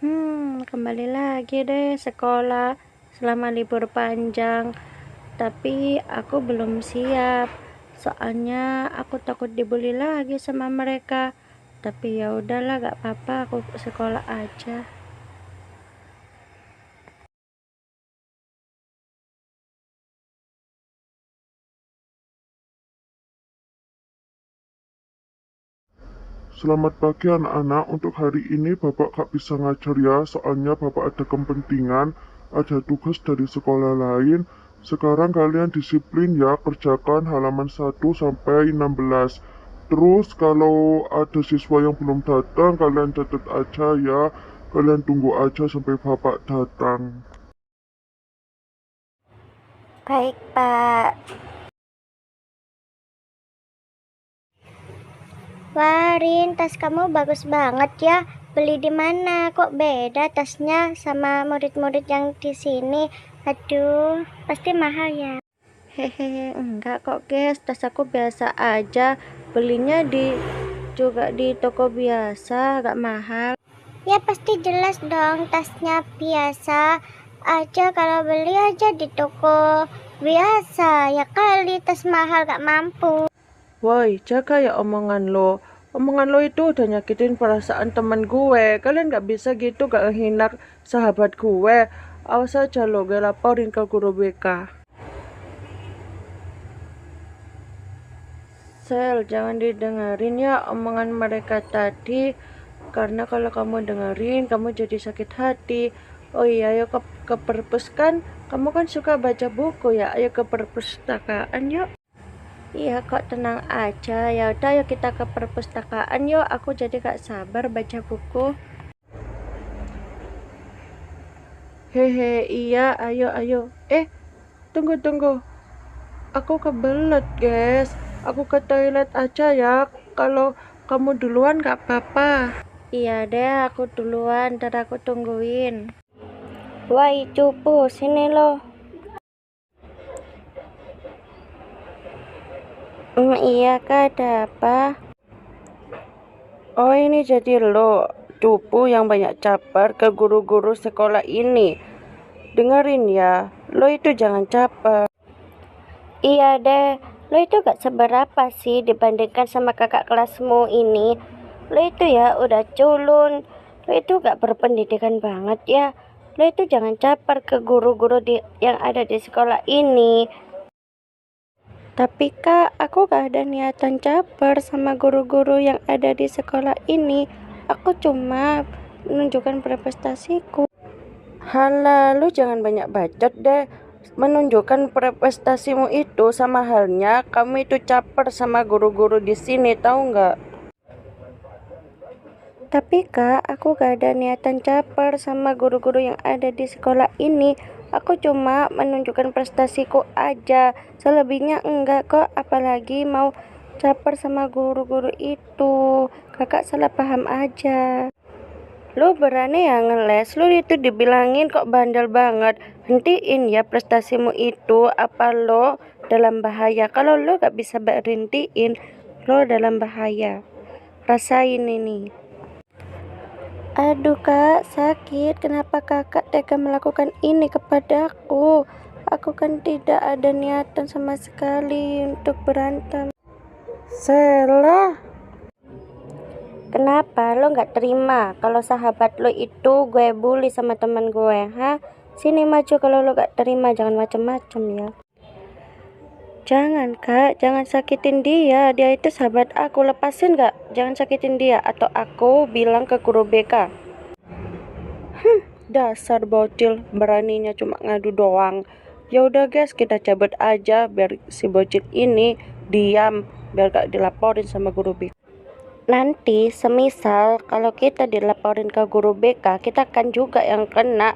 Kembali lagi deh sekolah selama libur panjang. Tapi aku belum siap. Soalnya aku takut dibully lagi sama mereka. Tapi ya udahlah, gak apa-apa, aku sekolah aja. Selamat pagi anak-anak, untuk hari ini Bapak gak bisa ngajar ya, soalnya Bapak ada kepentingan, ada tugas dari sekolah lain. Sekarang kalian disiplin ya, kerjakan halaman 1 sampai 16. Terus kalau ada siswa yang belum datang, kalian catat aja ya, kalian tunggu aja sampai Bapak datang. Baik, Pak. Wah, Rin, tas kamu bagus banget ya. Beli di mana? Kok beda tasnya sama murid-murid yang di sini? Aduh, pasti mahal ya. Hehehe, enggak kok, guys. Tas aku biasa aja. Belinya juga di toko biasa, gak mahal. Ya pasti jelas dong, tasnya biasa aja. Kalau beli aja di toko biasa, ya kali tas mahal gak mampu. Woi, jaga ya omongan lo. Omongan lo itu udah nyakitin perasaan temen gue. Kalian gak bisa gitu, gak hina sahabat gue. Awas aja lo, gue laporin ke guru BK. Sel, jangan didengerin ya omongan mereka tadi. Karena kalau kamu dengerin, kamu jadi sakit hati. Oh iya, ayo ke perpus kan. Kamu kan suka baca buku ya. Ayo ke perpustakaan yuk. Iya kok, tenang aja. Ya udah, yuk kita ke perpustakaan yuk. Aku jadi gak sabar baca buku. Hehe, iya, ayo. Tunggu. Aku kebelet, guys. Aku ke toilet aja ya. Kalau kamu duluan gak apa-apa. Iya deh, aku duluan, ntar aku tungguin. Woi cupu, sini lo. Iya kak, ada apa? Oh, ini jadi lo, cupu yang banyak caper ke guru-guru sekolah ini. Dengerin ya, lo itu jangan caper. Iya deh, lo itu gak seberapa sih dibandingkan sama kakak kelasmu ini. Lo itu ya udah culun, lo itu gak berpendidikan banget ya. Lo itu jangan caper ke guru-guru yang ada di sekolah ini. Tapi kak, aku gak ada niatan caper sama guru-guru yang ada di sekolah ini. Aku cuma menunjukkan prestasiku. Halah, lu jangan banyak bacot deh. Menunjukkan prestasimu itu sama halnya kamu itu caper sama guru-guru di sini, tahu nggak? Tapi kak, aku gak ada niatan caper sama guru-guru yang ada di sekolah ini. Aku cuma menunjukkan prestasiku aja. Selebihnya enggak kok, apalagi mau caper sama guru-guru itu. Kakak salah paham aja. Lu berani ya ngeles, lu itu dibilangin kok bandel banget. Hentiin ya prestasimu itu, apa lo dalam bahaya. Kalau lo gak bisa berhentiin, lo dalam bahaya. Rasain ini. Aduh kak, sakit. Kenapa kakak tega melakukan ini kepadaku? Aku kan tidak ada niatan sama sekali untuk berantem. Salah. Kenapa lo gak terima kalau sahabat lo itu gue bully sama teman gue, ha? Sini maju kalau lo gak terima, jangan macem-macem ya. Jangan kak, jangan sakitin dia. Dia itu sahabat aku, lepasin gak? Jangan sakitin dia, atau aku bilang ke guru BK. Dasar bocil, beraninya cuma ngadu doang. Ya udah guys, kita cabut aja biar si bocil ini diam, biar gak dilaporin sama guru BK. Nanti semisal kalau kita dilaporin ke guru BK, kita kan juga yang kena.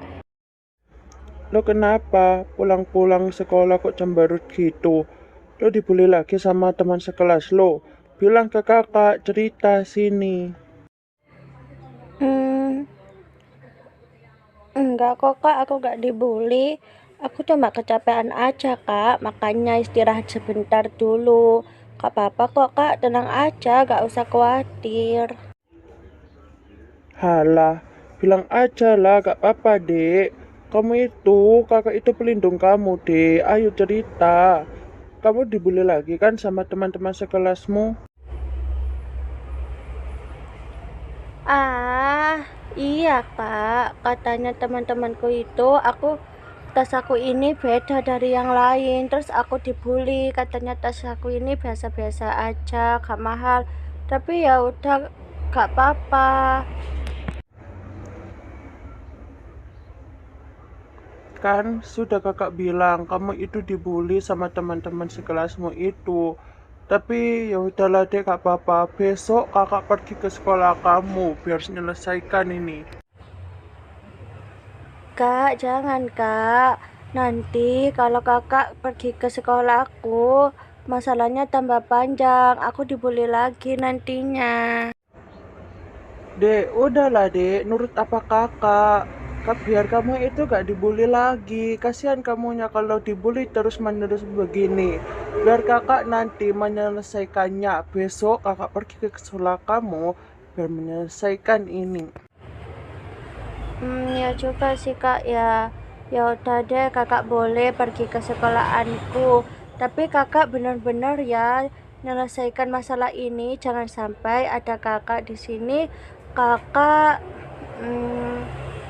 Lo kenapa pulang-pulang sekolah kok cemberut gitu? Lo dibully lagi sama teman sekelas lo. Bilang ke kakak, cerita sini. Enggak kok kak, aku gak dibully. Aku cuma kecapean aja kak, makanya istirahat sebentar dulu. Gak apa-apa kok kak, tenang aja, gak usah khawatir. Halah, Bilang aja lah, gak apa-apa dek. Kakak itu pelindung kamu dek. Ayo cerita. Kamu dibully lagi kan sama teman-teman sekelasmu? Ah, iya Kak, katanya teman-temanku itu tas aku ini beda dari yang lain. Terus aku dibully, katanya tas aku ini biasa-biasa aja, gak mahal. Tapi ya udah, gak apa-apa. Kan sudah kakak bilang kamu itu dibully sama teman-teman sekelasmu itu. Tapi ya udahlah dek, gak apa-apa. Besok kakak pergi ke sekolah kamu biar selesaikan ini. Kak, jangan Kak. Nanti kalau kakak pergi ke sekolahku, masalahnya tambah panjang. Aku dibully lagi nantinya. Dek, udahlah dek, nurut apa kakak. Biar kamu itu gak dibully lagi. Kasihan kamunya kalau dibully terus menerus begini. Biar kakak nanti menyelesaikannya. Besok kakak pergi ke sekolah kamu biar menyelesaikan ini. Ya juga sih Kak ya. Ya udah deh, kakak boleh pergi ke sekolahanku. Tapi kakak benar-benar ya menyelesaikan masalah ini. Jangan sampai ada kakak di sini. Kakak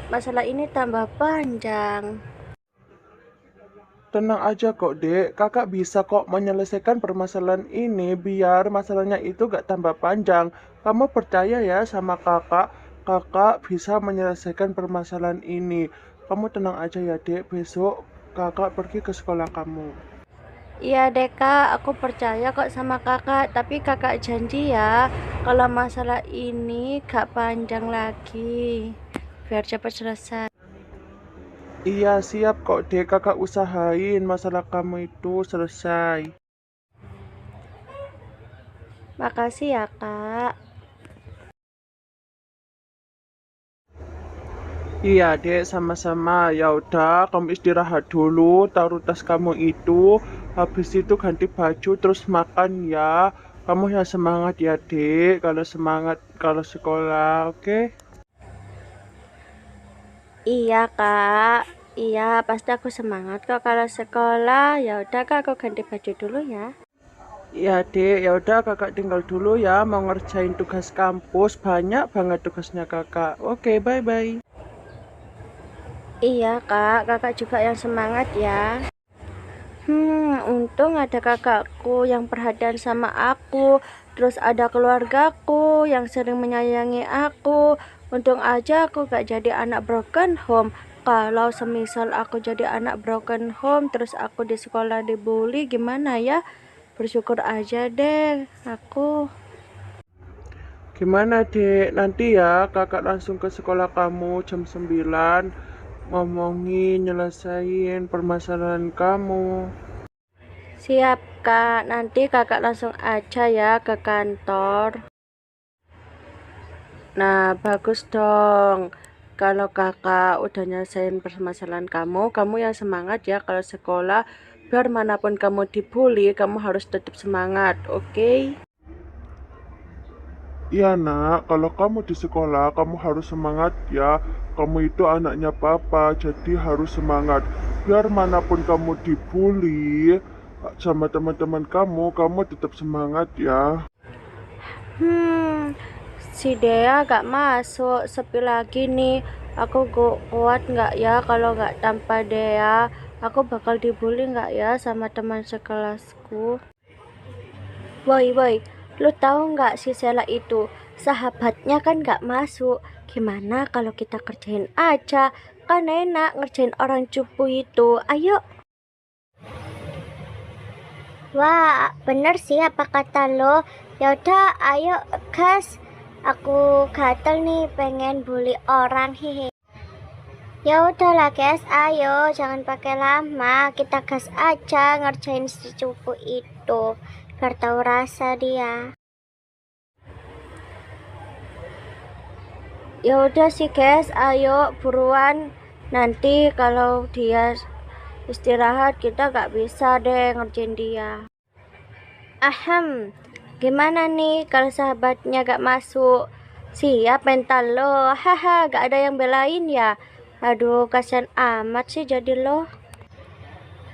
masalah ini tambah panjang. Tenang aja kok dek, kakak bisa kok menyelesaikan permasalahan ini biar masalahnya itu gak tambah panjang. Kamu percaya ya sama kakak, kakak bisa menyelesaikan permasalahan ini. Kamu tenang aja ya dek, besok kakak pergi ke sekolah kamu. Iya deh Kak, aku percaya kok sama kakak. Tapi kakak janji ya, kalau masalah ini gak panjang lagi. Biar cepat selesai. Iya siap kok dek, kakak usahain masalah kamu itu selesai. Makasih ya Kak. Iya dek, sama-sama. Ya udah, kamu istirahat dulu, taruh tas kamu itu, habis itu ganti baju, terus makan ya. Kamu yang semangat ya dek, kalau semangat kalau sekolah, oke? Iya Kak, iya pasti aku semangat kok kalau sekolah. Ya udah Kak, aku ganti baju dulu ya. Iya dek, ya udah kakak tinggal dulu ya, mau ngerjain tugas kampus, banyak banget tugasnya kakak. Oke, bye-bye. Iya Kak, kakak juga yang semangat ya. Untung ada kakakku yang perhatian sama aku. Terus ada keluargaku yang sering menyayangi aku. Untung aja aku gak jadi anak broken home. Kalau semisal aku jadi anak broken home, terus aku di sekolah dibully, gimana ya? Bersyukur aja deh aku. Gimana dek, nanti ya kakak langsung ke sekolah kamu jam 9, ngomongin, nyelesain permasalahan kamu. Siap Kak, nanti kakak langsung aja ya ke kantor. Nah, bagus dong. Kalau kakak udah nyelesain permasalahan kamu yang semangat ya kalau sekolah. Biar manapun kamu dibully, kamu harus tetap semangat, oke? Iya nak, kalau kamu di sekolah, kamu harus semangat ya. Kamu itu anaknya papa, jadi harus semangat. Biar manapun kamu dibully sama teman-teman kamu tetap semangat ya. Si Dea gak masuk, sepi lagi nih. Aku kuat gak ya kalau gak tanpa Dea? Aku bakal dibully gak ya sama teman sekelasku? Woi, lu tahu gak si Sela itu? Sahabatnya kan gak masuk. Gimana kalau kita kerjain aja? Kan enak ngerjain orang cupu itu. Ayo. Wah, bener sih apa kata lo. Yaudah, ayo gas. Aku gatel nih pengen bully orang, hehe. Ya udahlah guys, ayo jangan pakai lama, kita gas aja ngerjain si cupu itu biar tahu rasa dia. Ya udah sih guys, ayo buruan. Nanti kalau dia istirahat kita gak bisa deh ngerjain dia. Gimana nih kalau sahabatnya gak masuk? Siap mental lo, haha, gak ada yang belain ya. Aduh, kasihan amat sih jadi lo.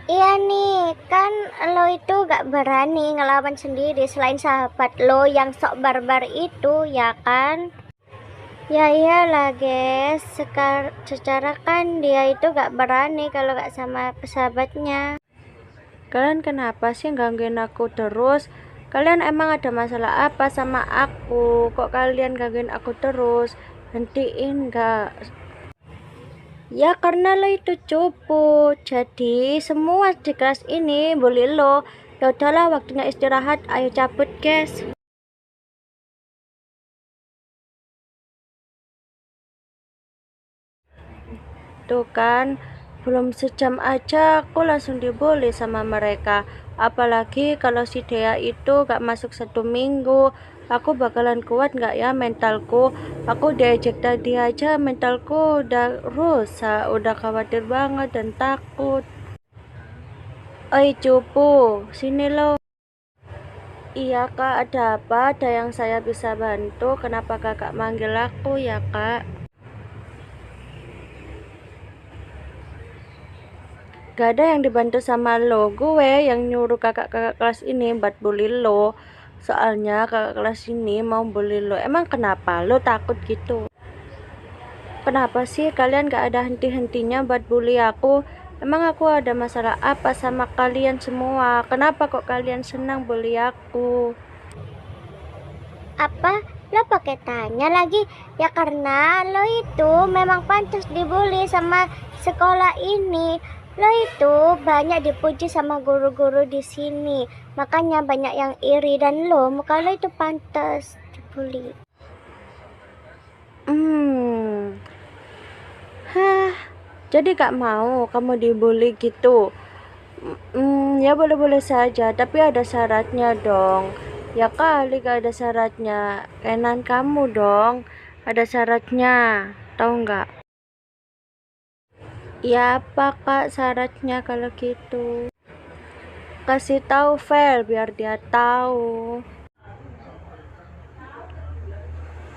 Iya nih, kan lo itu gak berani ngelawan sendiri selain sahabat lo yang sok barbar itu, ya kan? Ya iyalah guys, secara kan dia itu gak berani kalau gak sama sahabatnya. Kalian kenapa sih gangguin aku terus? Kalian emang ada masalah apa sama aku? Kok kalian gangguin aku terus? Hentiin gak? Ya karena lo itu cupu, jadi semua di kelas ini bully lo. Ya udahlah, waktunya istirahat, ayo cabut guys. Tuh kan, belum sejam aja aku langsung dibully sama mereka. Apalagi kalau si Dea itu gak masuk 1 minggu. Aku bakalan kuat gak ya mentalku? Aku diajak tadi aja mentalku udah rusak, udah khawatir banget dan takut. Oi cupu, sini lo. Iya kak, ada apa? Ada yang saya bisa bantu? Kenapa kakak manggil aku ya kak? Gak ada yang dibantu sama lo, gue yang nyuruh kakak-kakak kelas ini buat bully lo. Soalnya kakak kelas ini mau bully lo. Emang kenapa? Lo takut gitu? Kenapa sih kalian gak ada henti-hentinya buat bully aku? Emang aku ada masalah apa sama kalian semua? Kenapa kok kalian senang bully aku? Apa? Lo pakai tanya lagi? Ya karena lo itu memang pantas dibully sama sekolah ini. Lo itu banyak dipuji sama guru-guru di sini. Makanya banyak yang iri dan muka lo itu pantas dibully. Hah, jadi gak mau kamu dibully gitu? Ya boleh-boleh saja, tapi ada syaratnya dong. Ya kali gak ada syaratnya, kenan kamu dong. Ada syaratnya, tahu nggak? Ya apa kak syaratnya kalau gitu? Kasih tahu Vel biar dia tahu.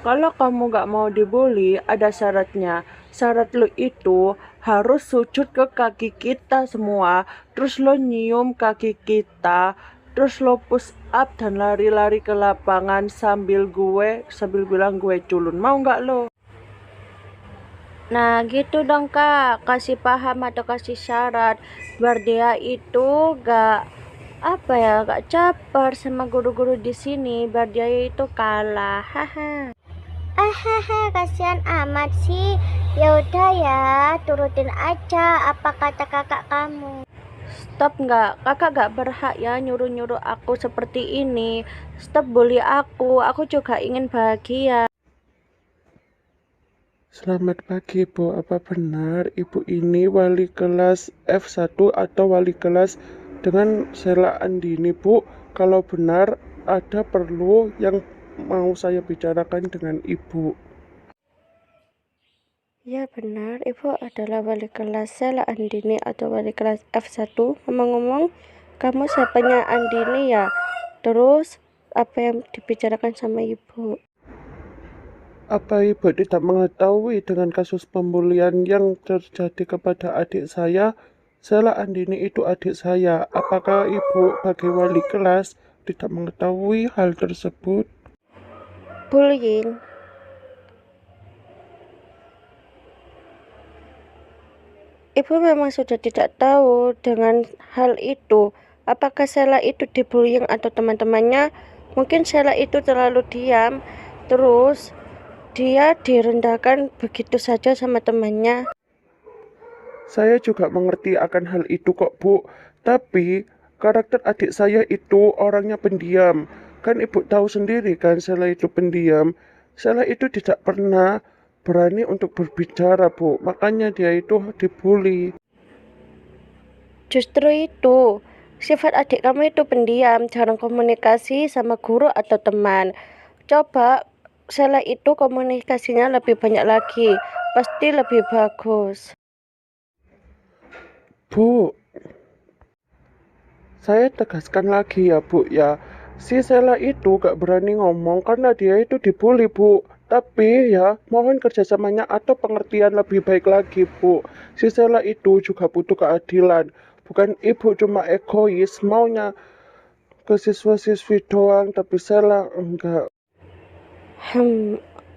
Kalau kamu gak mau dibully, ada syaratnya. Syarat lo itu harus sujud ke kaki kita semua, terus lo nyium kaki kita, terus lo push up dan lari-lari ke lapangan sambil bilang gue culun. Mau gak lo? Nah gitu dong kak, kasih paham atau kasih syarat biar dia itu gak gak caper sama guru-guru di sini, biar dia itu kalah. Haha. Kasihan amat sih. Ya udah ya, turutin aja apa kata kakak kamu. Stop nggak, kakak gak berhak ya nyuruh-nyuruh aku seperti ini. Stop bully aku juga ingin bahagia. Selamat pagi Bu, apa benar Ibu ini wali kelas F1 atau wali kelas dengan Sheila Andini Bu? Kalau benar ada perlu yang mau saya bicarakan dengan Ibu. Ya benar, Ibu adalah wali kelas Sheila Andini atau wali kelas F1. Ngomong-ngomong, kamu siapanya Andini ya? Terus, apa yang dibicarakan sama Ibu? Apa Ibu tidak mengetahui dengan kasus pembulian yang terjadi kepada adik saya? Sheila Andini itu adik saya. Apakah Ibu sebagai wali kelas tidak mengetahui hal tersebut? Bullying? Ibu memang sudah tidak tahu dengan hal itu. Apakah Sheila itu dibullying atau teman-temannya? Mungkin Sheila itu terlalu diam, terus dia direndahkan begitu saja sama temannya. Saya juga mengerti akan hal itu kok Bu. Tapi karakter adik saya itu orangnya pendiam. Kan Ibu tahu sendiri kan Sheila itu pendiam. Sheila itu tidak pernah berani untuk berbicara Bu. Makanya dia itu dibully. Justru itu, sifat adik kamu itu pendiam, jarang komunikasi sama guru atau teman. Coba Sheila itu komunikasinya lebih banyak lagi, pasti lebih bagus. Bu, saya tegaskan lagi ya Bu ya. Si Sheila itu gak berani ngomong karena dia itu dibully Bu. Tapi ya, mohon kerjasamanya atau pengertian lebih baik lagi, Bu. Si Sela itu juga butuh keadilan. Bukan ibu cuma egois, maunya ke siswa-siswi doang, tapi Sela enggak.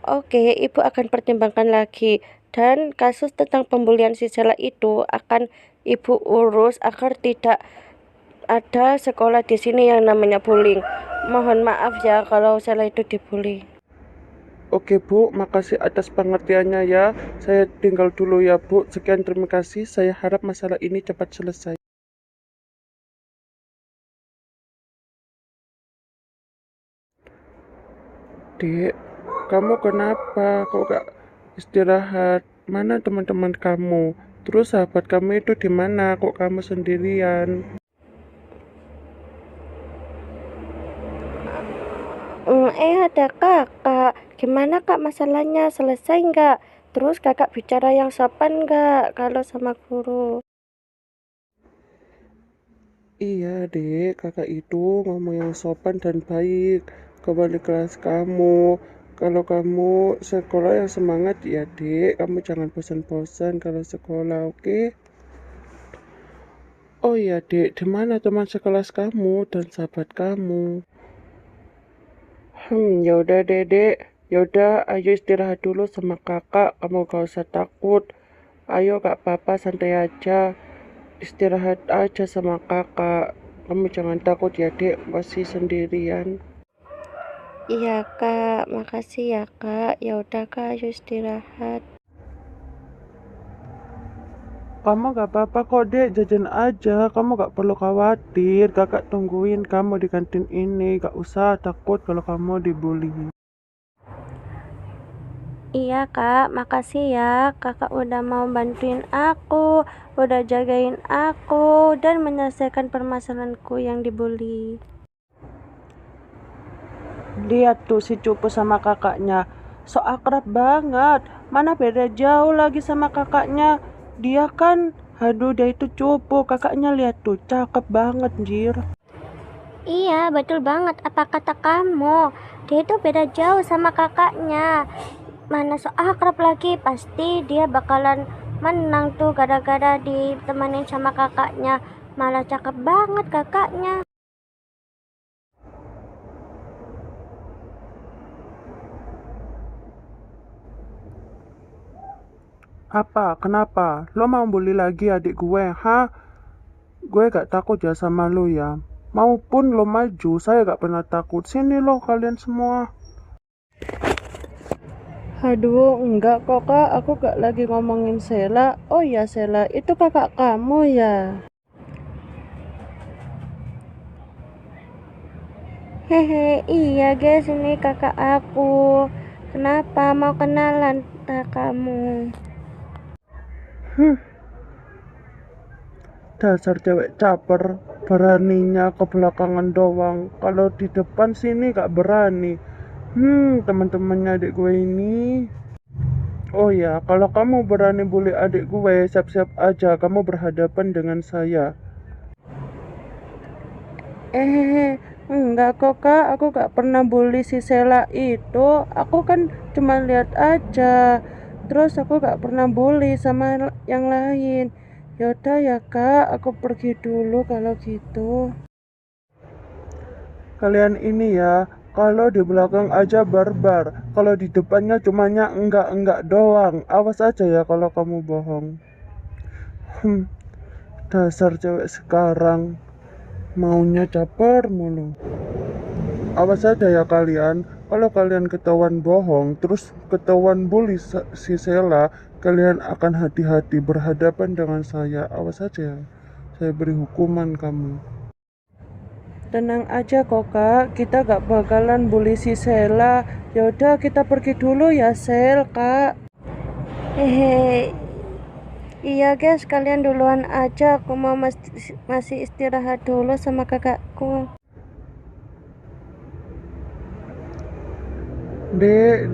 Oke, Ibu akan pertimbangkan lagi. Dan kasus tentang pembulian si Sela itu akan Ibu urus agar tidak ada sekolah di sini yang namanya bullying. Mohon maaf ya kalau Sela itu dibully. Oke Bu, makasih atas pengertiannya ya. Saya tinggal dulu ya Bu. Sekian terima kasih. Saya harap masalah ini cepat selesai. Dek, kamu kenapa? Kok gak istirahat? Mana teman-teman kamu? Terus sahabat kamu itu di mana? Kok kamu sendirian? Ada kakak. Gimana kak masalahnya? Selesai nggak? Terus kakak bicara yang sopan nggak kalau sama guru? Iya dek, kakak itu ngomong yang sopan dan baik. Kembali kelas kamu. Kalau kamu sekolah yang semangat ya dek. Kamu jangan bosan-bosan kalau sekolah, oke? Oh iya dek, di mana teman sekelas kamu dan sahabat kamu? Yaudah dek. Yaudah, ayo istirahat dulu sama kakak. Kamu gak usah takut. Ayo gak apa-apa, santai aja. Istirahat aja sama kakak. Kamu jangan takut ya dek, masih sendirian. Iya kak, makasih ya kak. Ya udah kak, ayo istirahat. Kamu gak apa-apa kok dek, jajan aja. Kamu gak perlu khawatir. Kakak tungguin kamu di kantin ini. Gak usah takut kalau kamu dibully. Iya kak, makasih ya kakak udah mau bantuin aku, udah jagain aku, dan menyelesaikan permasalahanku yang dibully. Lihat tuh si cupu sama kakaknya. So akrab banget. Mana beda jauh lagi sama kakaknya. Dia kan, aduh dia itu cupu. Kakaknya lihat tuh, cakep banget jir. Iya, betul banget apa kata kamu. Dia itu beda jauh sama kakaknya. Mana so akrab lagi, pasti dia bakalan menang tuh gara-gara ditemenin sama kakaknya. Malah cakep banget kakaknya. Apa? Kenapa? Lo mau bully lagi adik gue, ha? Gue gak takut ya sama lo ya. Maupun lo maju, saya gak pernah takut. Sini lo kalian semua. Aduh, enggak kok kak, aku gak lagi ngomongin Sela. Oh ya Sela, itu kakak kamu ya? Hehe, iya guys, ini kakak aku. Kenapa mau kenalan tak kamu? Dasar cewek caper, beraninya ke belakangan doang. Kalau di depan sini gak berani. Teman-temannya adik gue ini. Oh ya, kalau kamu berani bully adik gue, siap-siap aja kamu berhadapan dengan saya. Enggak kok kak, aku gak pernah bully si Sela itu. Aku kan cuma lihat aja. Terus aku gak pernah bully sama yang lain. Yaudah ya kak, aku pergi dulu kalau gitu. Kalian ini ya, kalau di belakang aja barbar, kalau di depannya cumanya enggak doang. Awas aja ya kalau kamu bohong. Dasar cewek sekarang, maunya caper mulu. Awas aja ya kalian, kalau kalian ketahuan bohong, terus ketahuan bully si Sela, kalian akan hati-hati berhadapan dengan saya. Awas aja ya, saya beri hukuman kamu. Tenang aja kok kak, kita gak bakalan bully si Sela. Yaudah kita pergi dulu ya Sel kak. Hehe. Iya guys, kalian duluan aja. Aku mau masih istirahat dulu sama kakakku. Dek,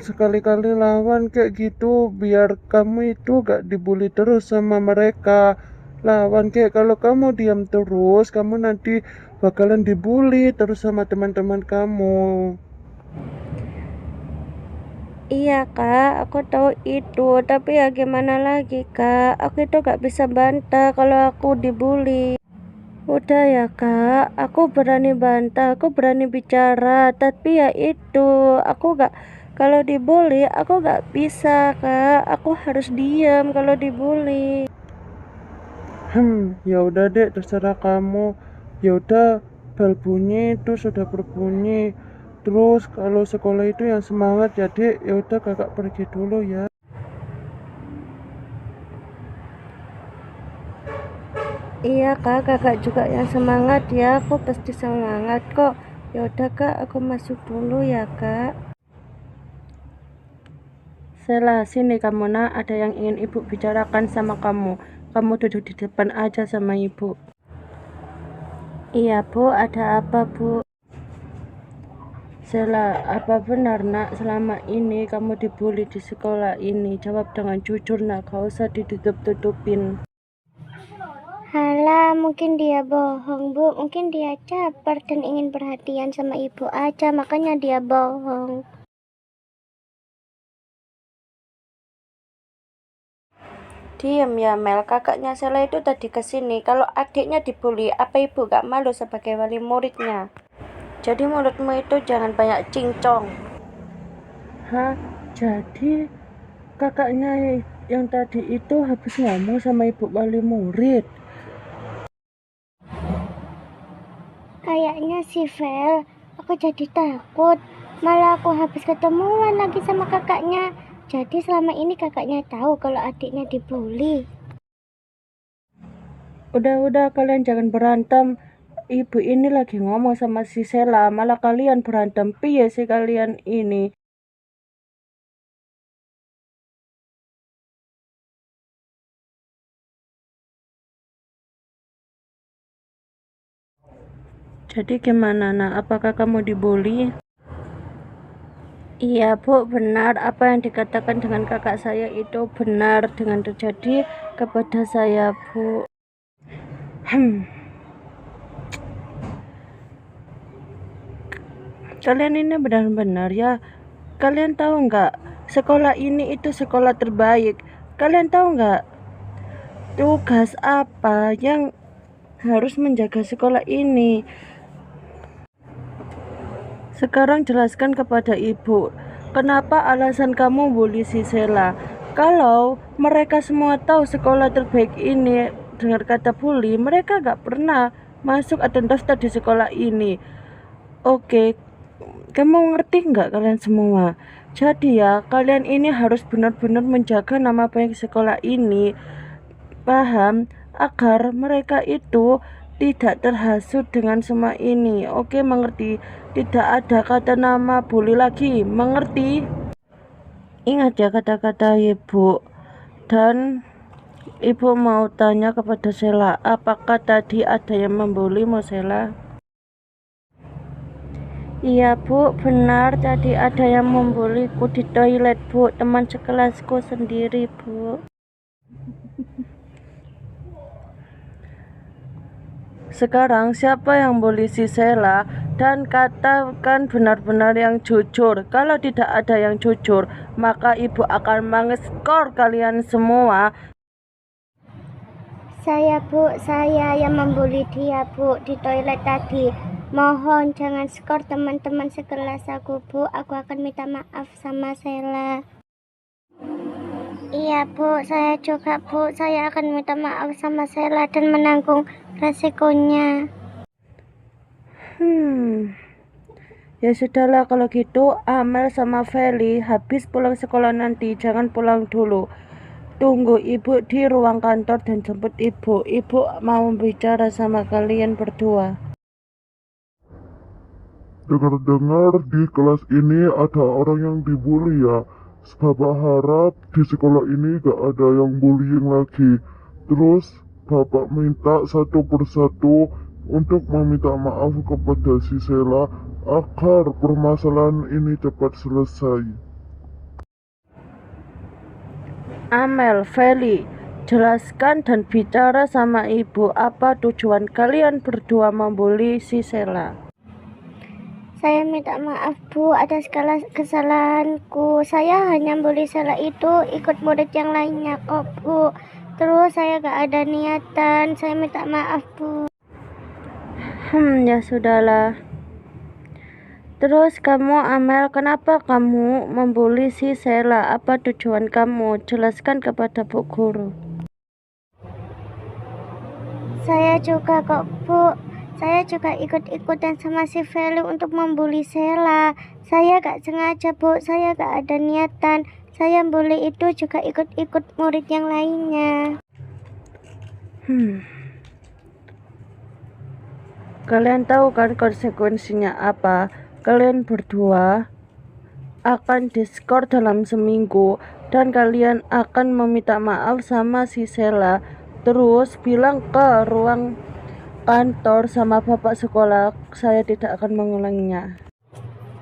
sekali-kali lawan kayak gitu biar kamu itu gak dibully terus sama mereka. Lawan kayak kalau kamu diam terus, kamu nanti bakalan dibully terus sama teman-teman kamu. Iya kak, aku tahu itu, tapi ya gimana lagi kak, aku itu gak bisa bantah kalau aku dibully. Udah ya kak, aku berani bantah, aku berani bicara, tapi ya itu, aku gak, kalau dibully, aku gak bisa kak, aku harus diam kalau dibully. Ya udah dek, terserah kamu. Ya udah, bel bunyi itu sudah berbunyi. Terus kalau sekolah itu yang semangat ya dek. Ya udah kakak pergi dulu ya. Iya kak, kakak juga yang semangat ya, aku pasti semangat kok. Ya udah kak, aku masuk dulu ya kak. Sela, sini kamu nak, ada yang ingin ibu bicarakan sama kamu. Kamu duduk di depan aja sama ibu. Iya bu, ada apa bu? Sela, apa benar nak selama ini kamu dibully di sekolah ini? Jawab dengan jujur nak, gak usah ditutup-tutupin. Halah, mungkin dia bohong bu, mungkin dia caper dan ingin perhatian sama ibu aja, makanya dia bohong. Diam ya Mel, kakaknya Sela itu tadi kesini. Kalau adiknya dibully, apa ibu gak malu sebagai wali muridnya? Jadi mulutmu itu jangan banyak cincong. Hah? Jadi kakaknya yang tadi itu habis ngomong sama ibu wali murid? Kayaknya sih Vel, aku jadi takut. Malah aku habis ketemuan lagi sama kakaknya. Jadi selama ini kakaknya tahu kalau adiknya dibully. Udah, kalian jangan berantem. Ibu ini lagi ngomong sama si Sela, malah kalian berantem. Piye sih kalian ini? Jadi gimana nak? Apakah kamu dibully? Iya bu, benar apa yang dikatakan dengan kakak saya itu benar dengan terjadi kepada saya bu. Kalian ini benar-benar ya. Kalian tahu nggak? Sekolah ini itu sekolah terbaik. Kalian tahu nggak? Tugas apa yang harus menjaga sekolah ini? Sekarang jelaskan kepada ibu, kenapa alasan kamu bully si Sela? Kalau mereka semua tahu sekolah terbaik ini, dengar kata bully, mereka gak pernah masuk atau daftar di sekolah ini. Oke, kamu ngerti nggak kalian semua? Jadi ya, kalian ini harus benar-benar menjaga nama baik sekolah ini. Paham? Agar mereka itu tidak terhasut dengan semua ini. Oke, mengerti? Tidak ada kata nama bully lagi. Mengerti? Ingat ya kata-kata ibu. Dan ibu mau tanya kepada Sela, apakah tadi ada yang membuli Sela? Iya bu, benar tadi ada yang membuliku di toilet bu, teman sekelasku sendiri bu. Sekarang siapa yang bully si Sela? Dan katakan benar-benar yang jujur. Kalau tidak ada yang jujur, maka ibu akan mengeskor kalian semua. Saya bu, saya yang membuli dia bu di toilet tadi. Mohon jangan skor teman-teman sekelas aku bu, aku akan minta maaf sama Sela. Iya bu, saya juga bu, saya akan minta maaf sama Sela dan menanggung resikonya. Ya sudahlah kalau gitu, Amel sama Feli habis pulang sekolah nanti jangan pulang dulu. Tunggu ibu di ruang kantor dan jemput ibu. Ibu mau bicara sama kalian berdua. Dengar-dengar di kelas ini ada orang yang dibully ya. Bapak harap di sekolah ini gak ada yang bullying lagi. Terus Bapak minta satu persatu untuk meminta maaf kepada si Sela agar permasalahan ini cepat selesai. Amel, Feli, jelaskan dan bicara sama ibu apa tujuan kalian berdua membuli si Sela. Saya minta maaf Bu atas segala kesalahanku. Saya hanya bully Sela itu ikut murid yang lainnya kok Bu. Terus saya gak ada niatan. Saya minta maaf Bu. Ya sudahlah. Terus kamu Amel, kenapa kamu membuli si Sela? Apa tujuan kamu? Jelaskan kepada Bu Guru. Saya juga kok Bu. Saya juga ikut-ikutan sama si Feli untuk membuli Sela. Saya gak sengaja Bu. Saya gak ada niatan. Saya bully itu juga ikut-ikut murid yang lainnya. Kalian tahu kan konsekuensinya apa? Kalian berdua akan diskor dalam seminggu dan kalian akan meminta maaf sama si Sela. Terus bilang ke ruang kantor sama bapak sekolah, saya tidak akan mengulanginya.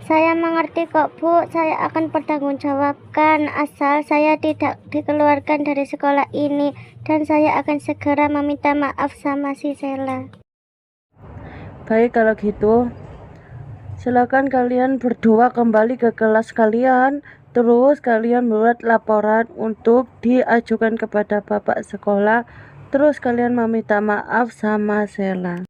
Saya mengerti kok Bu. Saya akan pertanggungjawabkan asal saya tidak dikeluarkan dari sekolah ini. Dan saya akan segera meminta maaf sama si Sela. Baik kalau gitu, silakan kalian berdua kembali ke kelas kalian. Terus kalian buat laporan untuk diajukan kepada bapak sekolah. Terus kalian meminta maaf sama Sela.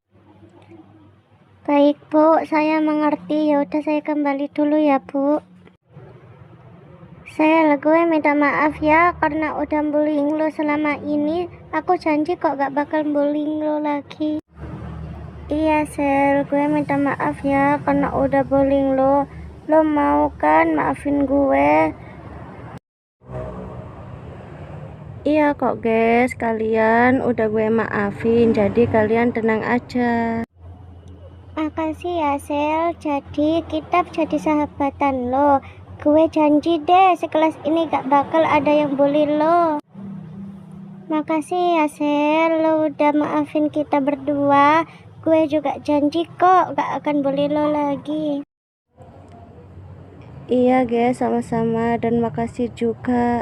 Baik Bu, saya mengerti. Ya udah saya kembali dulu ya Bu. Gue minta maaf ya karena udah bullying lo selama ini. Aku janji kok gak bakal bullying lo lagi. Iya Sel, gue minta maaf ya karena udah bullying lo. Lo mau kan maafin gue? Iya kok guys, kalian udah gue maafin, jadi kalian tenang aja. Makasih ya Sel, jadi kita jadi sahabatan lo. Gue janji deh sekelas ini gak bakal ada yang bully lo. Makasih ya Sel, lo udah maafin kita berdua. Gue juga janji kok gak akan bully lo lagi. Iya guys, sama-sama dan makasih juga.